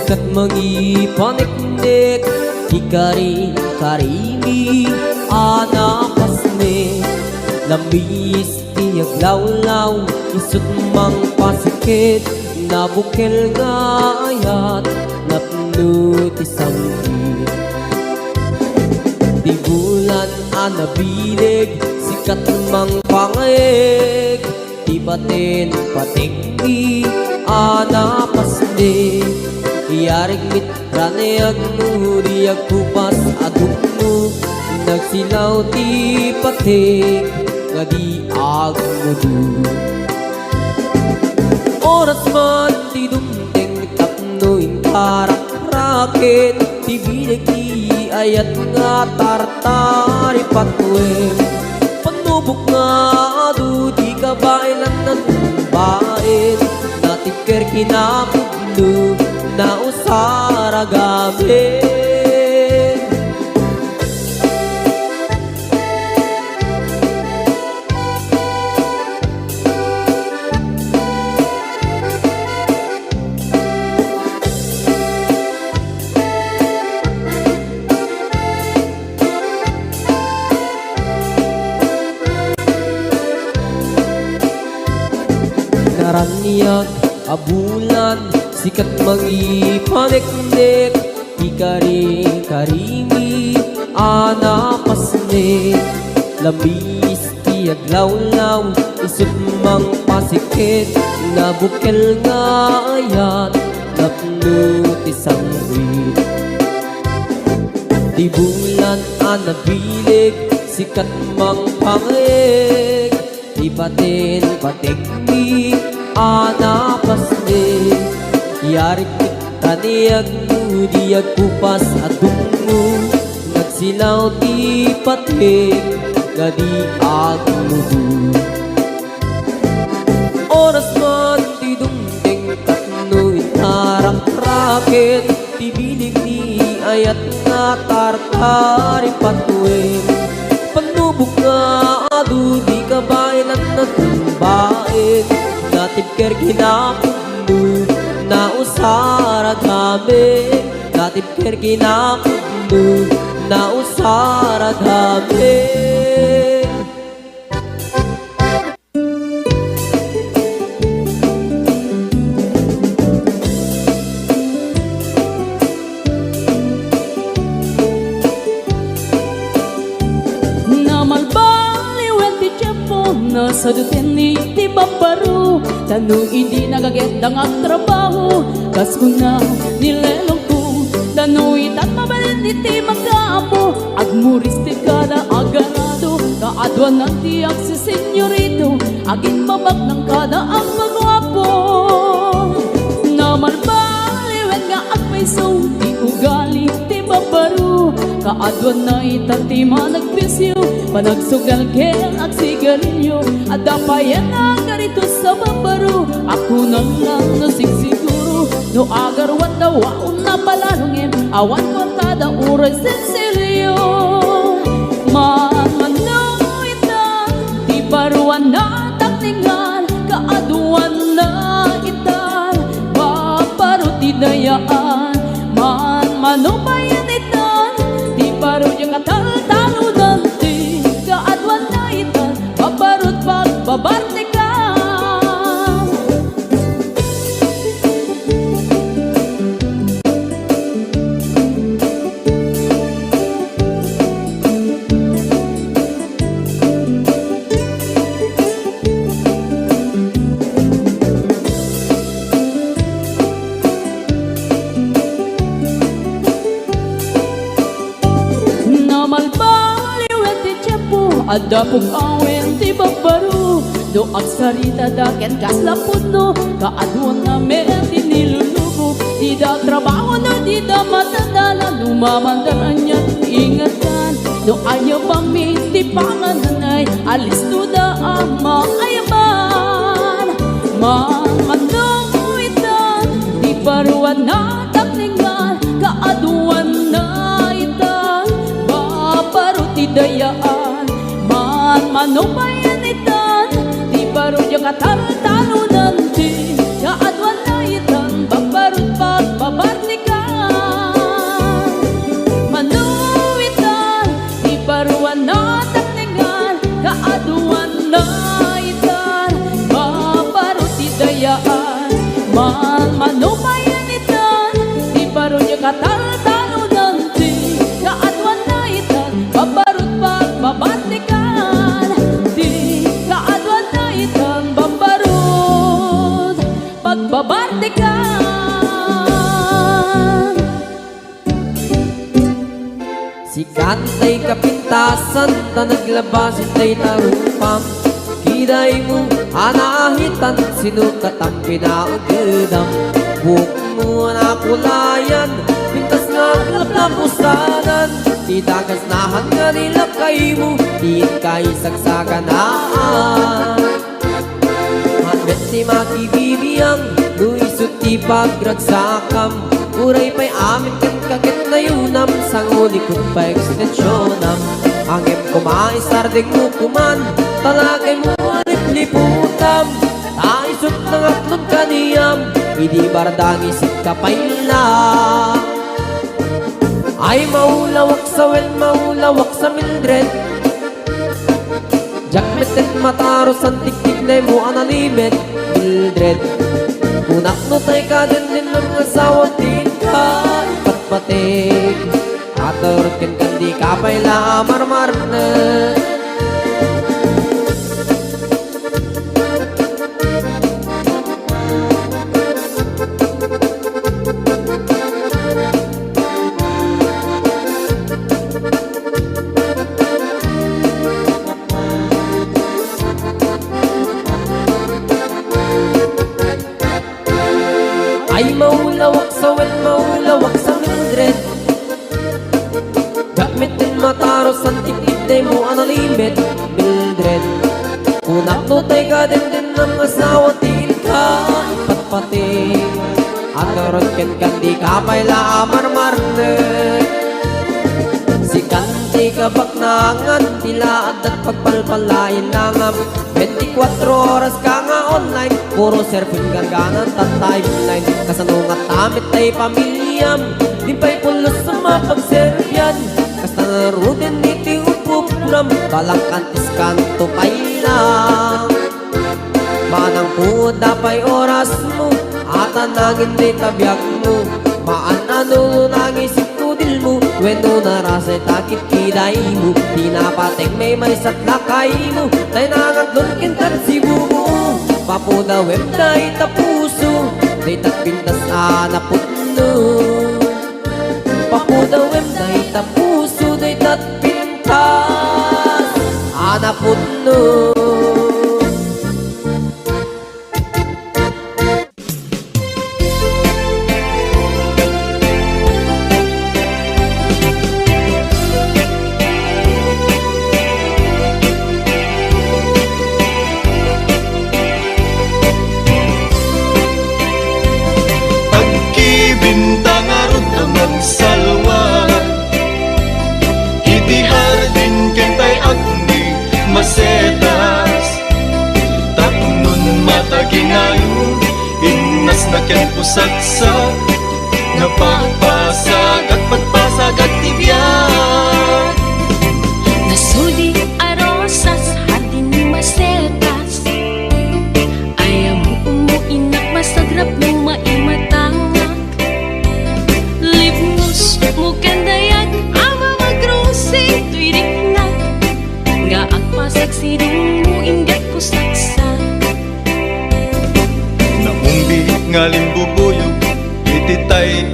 sikat mangipaniknik, ikarin karimi anapasne. Lamis tiyag lawlaw, isut mang pasikit, nabukil nga ayat, napno ti sanggit. Di bulan anabilig, sikat mang pangig, di batin patigdi anapasne. Iyarig mitranayag mo, diyag kupas aguk mo, nagsilaw ti patig, nga di agmudu. Oras man ti dumting tapnoin karak-rakit, ti binig ti ayat nga tartari patwem. Panubok nga adu, di ka bailan ng bain, natikir kinapudlo, na usara gabi. Naraniyak abulan, sikat mangipaniknik, ikaring karimi anapasne. Labis tiyag lawlaw, isut mang pasikit, nabukil nga ayat, napno ti sanggit. Di bulan anabilig, sikat mang pangig, di batin patigdi anapasne. Yarik taniyag mo, diyag kupas adung mo, nagsilaw ti patig, nga di agmudu. Oras man ti dumting tapno itarak-rakit, ti binig ni ayat nga tartari patwem. Panubok nga adu, di ka bailan na tumbain, natibker kinapudlo, na usara gabi. Natibker kinapudlo, na usara gabi. Sa dutini ti babaru, tanong hindi nagaget ang trabaho, kas ko na nilelong ko, tanong itat mabalin iti magkaapo, agmuris ti kada agarado, kaadwan ng tiyak si senyorito, agin babag ng kada ang magwapo. Naman baliwen nga agpaiso, ti ugali ti babaru, kaadwan na itati managpisyo, panagsugal kel ag sigarilyo, at dapayan ang garito sa babaru. Ako na lang nasigsiguro, no agarwan daw aon na palalungin, awan ko kada uray sensilyo. Manmanoita, di baruan na takningan, kaaduan na itan, babaru ti dayaan. Manmanubayan itan, di baru yung katal-talunan, babarut pagbabarte ka. Namalbaliwet ti tiyapo, adapog awen ti babaru, do agsarita daken kaslapod no, kaadwan na meron ti nilulubo, di da trabaho no, di da matandala, lumamandaran niya ingatan, do ayaw bang ti pangananay, alis no da ang maayaman. Manong itan, di baruan na takningan, kaaduan na itan, babaru ti dayaan. Manubayan itan, di baro yung katal-talunan, di kaadwan na itan, babarut pagbabarte kataltalunan di kaadwan na itan babarut pagbabatikan di kaadwan na itan babarut pagbabatikan. Si kantay kapintasan ta naglabasin tay tarupam kiday mo anahitan sinukat ang pinaugedam buhok mo na kulayan pintas nga aglap na pusanan di dagas na hanga nila kay mo di kay sagsaganaan Hanmet ni makibibiyang luisot ti pagragsakam uray pa'y amin kan kakit na yunam sang ulikot pa ekstensyonan angem kumaisardeng mo kuman talagay mo alit liputam taisot ng atlon kaniyam hindi bardang isip kapayla ay maulawak sa wen maulawak sa Mildred jakmeten mataros ang tiktik na mo analimet Mildred kunak no tay ka din ng asawa din ka ipatpatig aturot kin kandi kapayla marmar na ay maulawak sa wen maulawak sa Mildred gamitin mataros ang tiktik na mo analimit Mildred kunak no tay ka din ng asawa din ka ipatpatig aturot ken kandi kapayla marmar na si kanti kabaknangan tila at pagpalpalain langam 24 oras ka nga online puro surfing garganan at timeline kasanungat tamit ay pamilyam di pa'y pulos sa mapagservyan kasta na rudin iti upupuram balang kantis kanto pa'y lang manang puda pa'y oras mo at anangin di tabyak mo maanano nang isip tudil mo weno narasay takit kiday mo pinapatek may marisat lakay mo tay nangatlon kintan sibu mo papuda web day tapuso day tatpintas anaputno papuda web day tapuso day tatpintas anaputno. Bintang arot amang salwa iti hardin kentay agni masetas tapnon mataginayon innas na ken pusagsak napagpasag at pagpasag at tibiyag nasudi arosas hardin masetas ayaw mo umuinak masagrap ng maimatang mukan dayak ama magrosing tuirik na nga ang pasagsidong mo ingat ko saksa naumbi nga limbubuyog ititay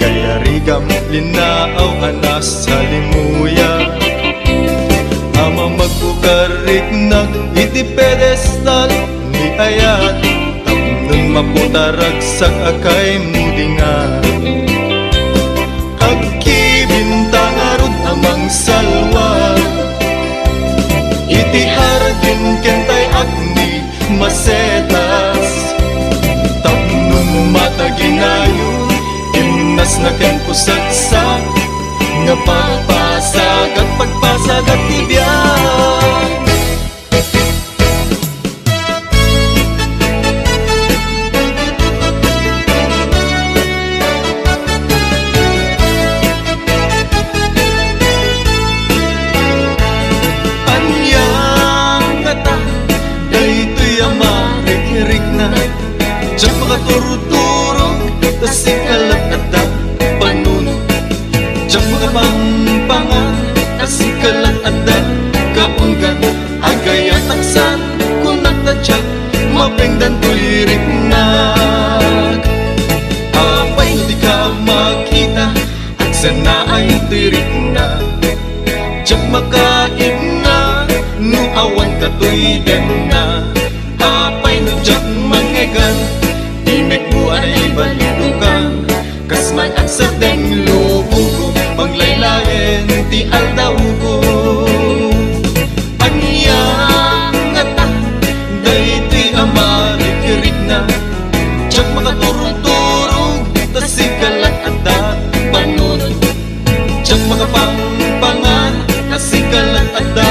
kaya rigam linaaw anas sa limuya ama magbukarik na iti pedestal ni ayat tapnon maputaragsak akay mudingan bintang arod amang salwa iti hardin kentay agni masetas tapnon mataginayon imnas na ken pusagsak nga pagpasag at pagpasag at tibiyag Diyak makaturuturo, tas ikalap Sen na ay tirik na Tsak makain na Nu awan katoy den na Apay no tsak mangegan Imek mo ay balidukan Kasman at sa deng lubugo Panglaylayan ti aldaw ko Anya nga ta Dayti amarikirik na Tsak makaturog-turog Tasikalat at da panunod Tsak makapangpangan Tasikalat at da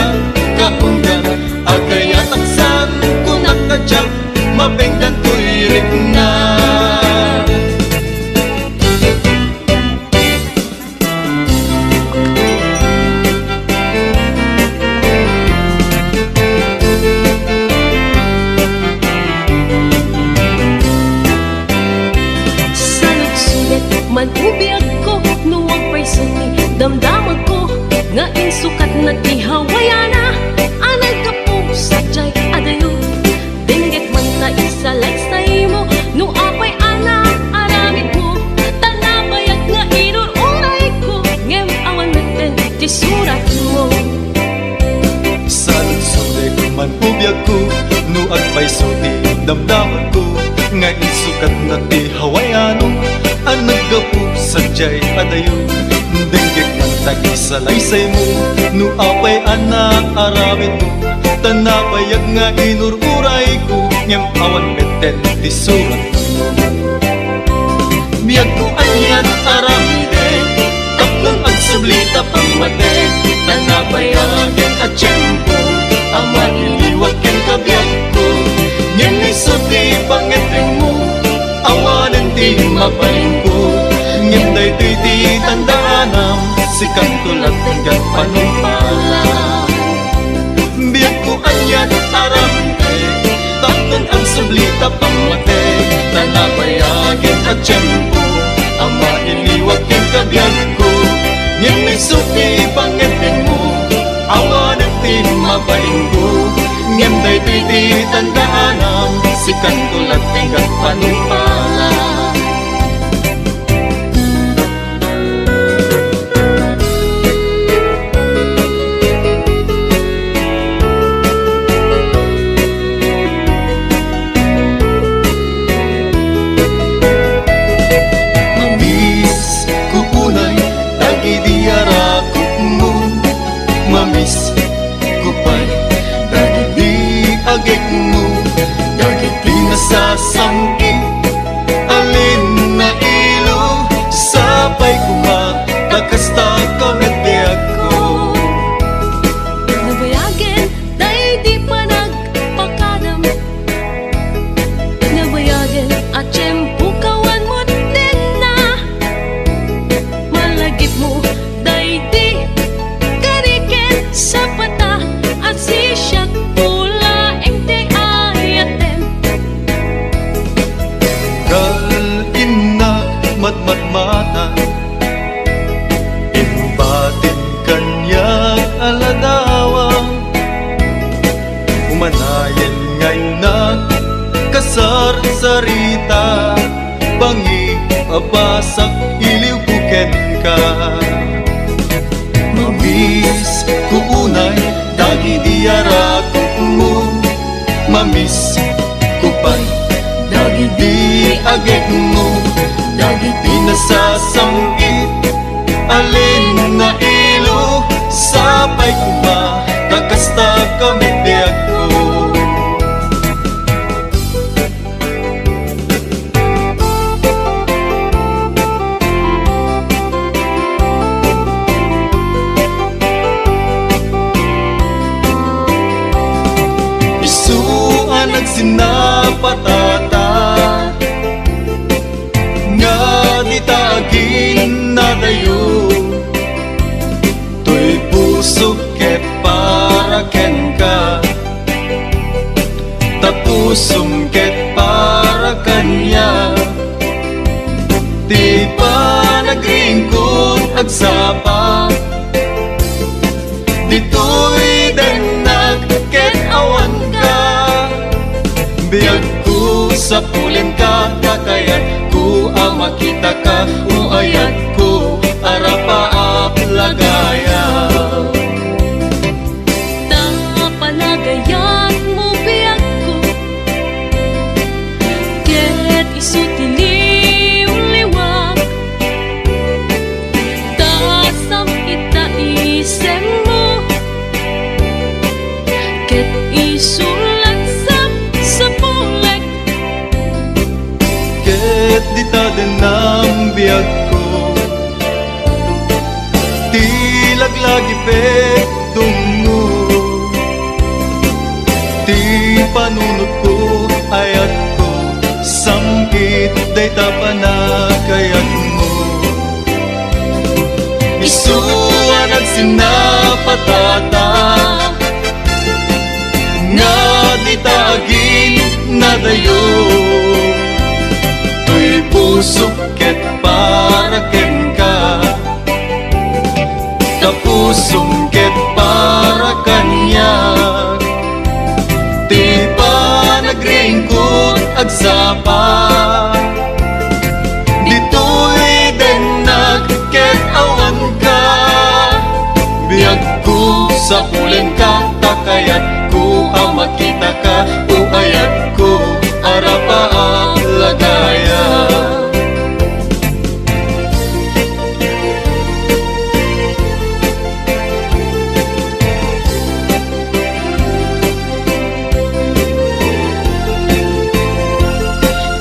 kaunggan Agaya taksan kung nakatsak Mabenggan tuirik na Man ubiyag ko, nuwag pa'y suki Damdamag ko, nga insukat na tihawayana Anay ka po, sadyay adayo Dinggit man ta isa likes na imo Nu apay ana, aramid mo Tanabayag nga inururay ko Ngem awan natin, ti surat mo Salut-sulik man ubiyag ko Nuag pa'y suti damdaman ko Nga insukat na tihawayano Ang naggapu sadyay adayo Denggit man tag-isalaysay mo Nu apay anak aramid mo Tanabayag nga inururay ko Ngem awan meten di surat mo Biyag ko anyan aramide Taplong ang sublita pamate Tanabayagin at tiyempo Ama iliwag ken kabiyag ko Ngem isuti pangeteng mo Awanan di mapaling ko Ngem daytoy di tandaanam Sikang tulad hanggang panumpala Biyag ko anyan aramide Taplong ang sublita pamate Tanabayagin at tiyempo Ama iliwag ken kabiyag ko Ngem isuti pangeteng mo Awanan di mapaling ko Ngem daytoy di tandaanam Sikang tulad hanggang panumpala Mamis kukunay Dagi diarakot mo Mamis kupay Dagi di agek mo Dagi di nasasangki Alin na ilo Sapay kuma Kakasta kamet biyak ko Nabayagin, dahil di pa nagpakadam Nabayagin, at tiyempo kawan mo din na Malagip mo, dahil di karikin sa pata At sisyak pula ente ayaten Kalina matmatmata Imbatin kanyang aladawa Umanayan ngayon na kasar sarita Bangi abasak iliw buken ka Mamis kuunay dagi diarakot mo Mamis kupay dagi di agek mo Dagi di nasasangit Alin na ilo Sapay kuma Kakasta kami biyak ko Isuan ang sinapatata Nga di tagin na dayo Tuy pusok ket para ken ka Tapusum ket para kanya Di pa nagringkod agsapa Dito'y denag ket awan ka Biyag ko sa pulin ka Kakayat ko ang makita ka Uayat ko arap day tapanakayan mo. Isuan at sinapatata nga di taagin na dayo. Tuy pusok ket para ken ka, kapusong ket para kanya. Di ba nagringkot agsapa, dito'y den nagket awan ka. Biyag ko sa pulen ka, takayat ko makita ka. Uayat ko arapa ang lagaya.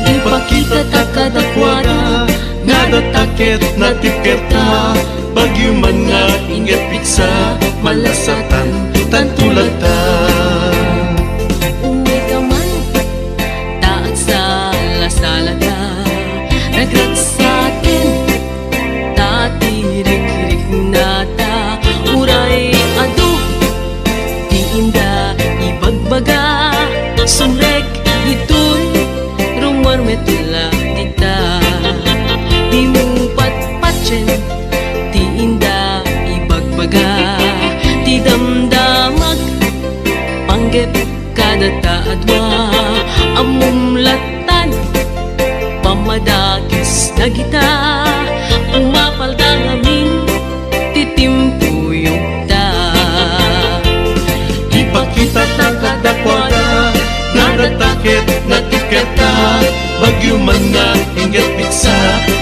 Di pa kita takadakwada, nga datakit na tiketa. Bagyo man nga inget piksa, malasatan tantulata. uwi ka man, taat sa lasalata. Nagrat sa akin, tatirik-rik nata. Uray ado, di inda ibagbaga. Sumrek ito'y rumar metula dita. Di mo patpatsin, di inda ibagbaga. Di damdamag, panggep kada taadwa. Amumlatan, pamadakis na kita. Umapal da ngamin, titimpuyog ta. Ipakita takadakwada, nga datakit na tiketa. Bagyo man nga inget piksa,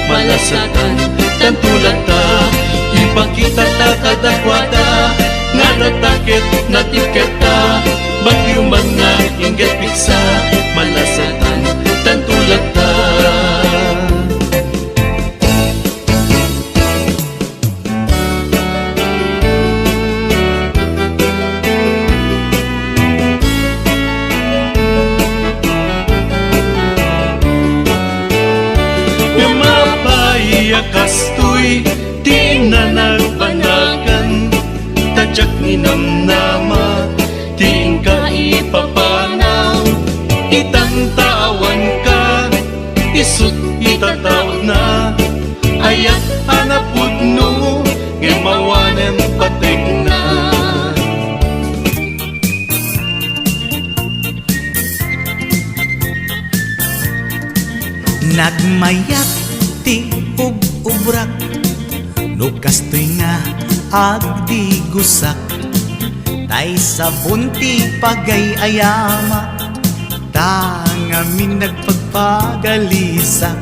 malasatan tantulata. Ipakita takadakwada, nga datakit na tiketa. Bagyo man nga inget piksa, malasatan tantulata. Kastoy di na nagbanagan, tadyak ninamnama, di ka ipapanaw. Itantawan ka, isut itatawag na, ayat hanapod no, gemawanen patek na. Nagmayat ti ubrak, no kastoy nga agdi gusak. Tay sabon ti pagayayama, tangamin nagpagpagalisak.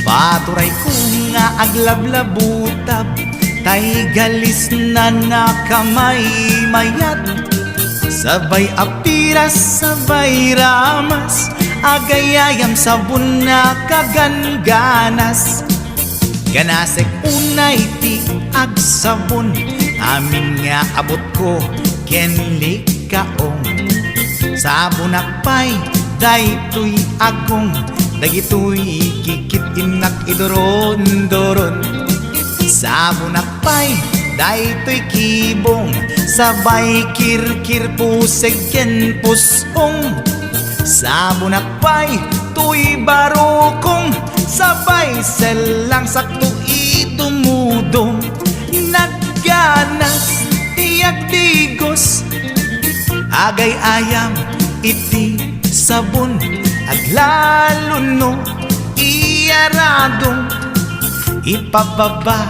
Paturay ko nga aglablabutab, tay galis na nakamay mayat. Sabay apiras, sabay ramas, agayayam sabon na kaganganas. Ganasek unay ti agsabon, amin nga abot ko kenlik kaong. Sabon akpay, daytoy agong, dagitoy kikit inak idoron-doron. Sabon akpay, daytoy kibong, sabay kirkir puseg ken pusong. Sabon akpay, tuy barokong, sabay selang sakto itumudong. Nagganas tiyak tigos, agay ayam iti sabon. Aglalo no iyaradong, ipababa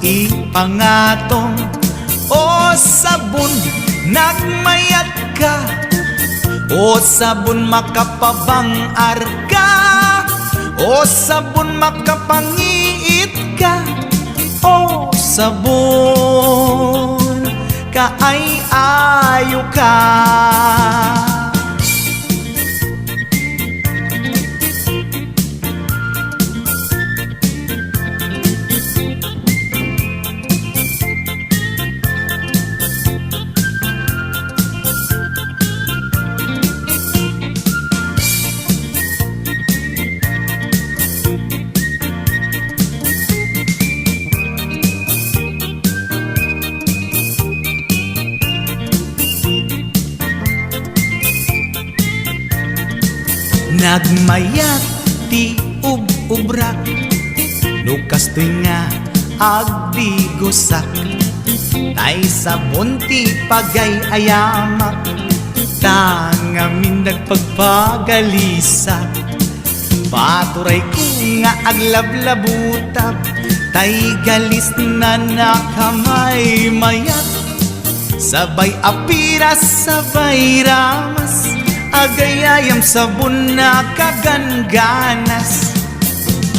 ipangatong. O sabon nagmayat ka, o sabon makapabang arka, o sabon makapangiit ka, o sabon kaay-ayo ka. Nagmayat ti ubrak Lukas to'y nga agdigusak Tay sabon ti pagay ayamak Tangamin nagpagpagalisak Paturay ko nga aglablabutab Tay galis na nakamay mayat Sabay apiras, sabay ramas Agayayam sabon na kagangganas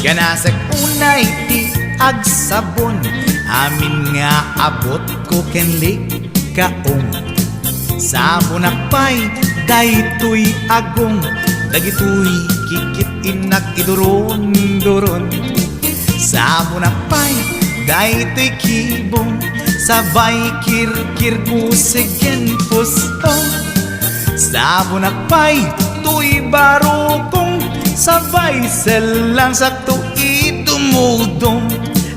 Ganasag unay ti agsabon Amin nga abot ko kenlik kaong Sabon akpay daytoy agong Dagitoy kikit inak iduron-duron Sabon akpay daytoy kibong Sabay kirkir kusigen pustong Sabon akpay tuy barukong Sabay selang sakto itumudong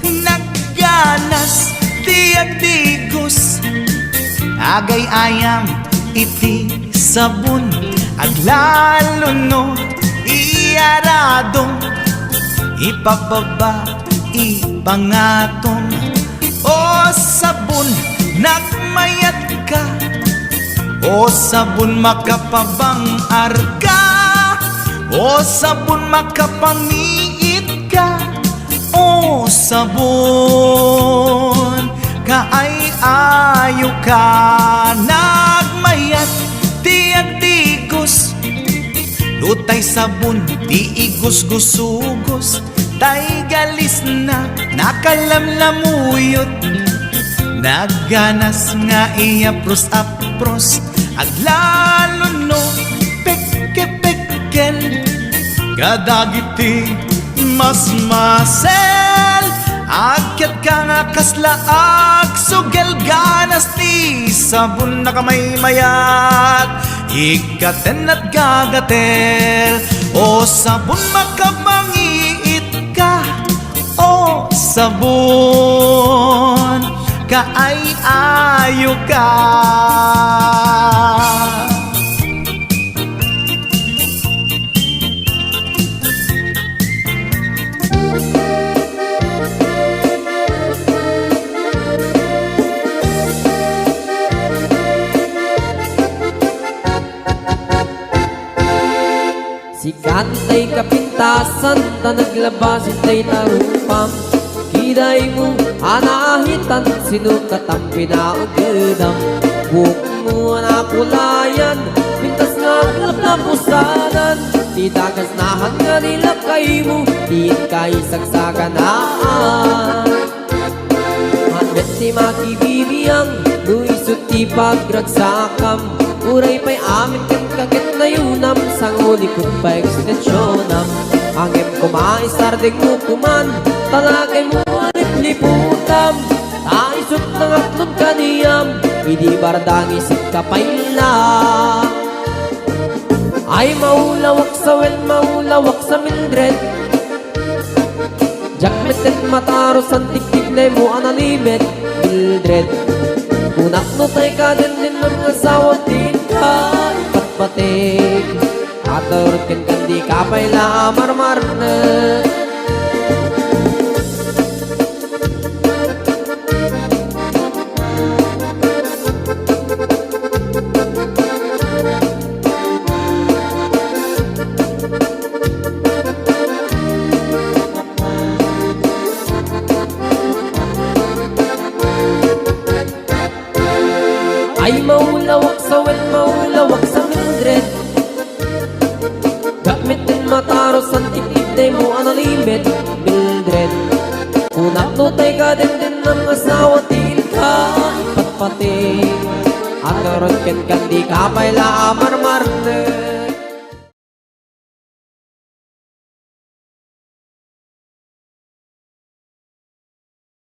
Nagganas tiyak digos Agay ayam iti sabon Aglalo no iarado Ipababa ipangatong O sabon nagmayat ka O sabon makapabang arka O sabon makapangiit ka O sabon kaay ayo ka Nagmayat tiyak digos Lutay sabon ti igos-gusugos Tay galis na nakalamlamuyot Nagganas nga iapros-apros Aglalo no pekke-pekkel Kadagiti mas-masel Akyat ka nga kaslaag Sugel ganas ti sabon na kamay mayat Ikaten at gagatel O sabon makabangiit ka O sabon kaay ayo ka Si kantay kapintasan ta naglabas itay tarumpam Kiday mo anahitan sinukat ang pinaugedam Buhok mo na kulayan pintas nga kapusanan Di dagas nahan nga nila kay mo Di kay sagsaganaan Handet ti makibibiyang Luisot ti pagragsakam Uray pa'y amin kang kakit na yunam Sang ulikot pa ekstensyonam Angem kumaisardeng mo kuman Talagay mo alit liputam Taisot ng atlon kaniyam Idi bardang isip kapayla Ay maulawak sa wel, maulawak sa Mildred Jakmetet mataros ang tiktik na mo analimet Mildred Kunak no tay ka din ng asawa din ka Ipatpatig Aturot kan kandi kapayla marmar na Ay maulawak sa wel, maulawak sa Mildred Gamitin mataros ang tiktik mo analimit Mildred Kunak no tay ka din ng asawa din ka Ipatpating At karon ken kandi kapay la marmar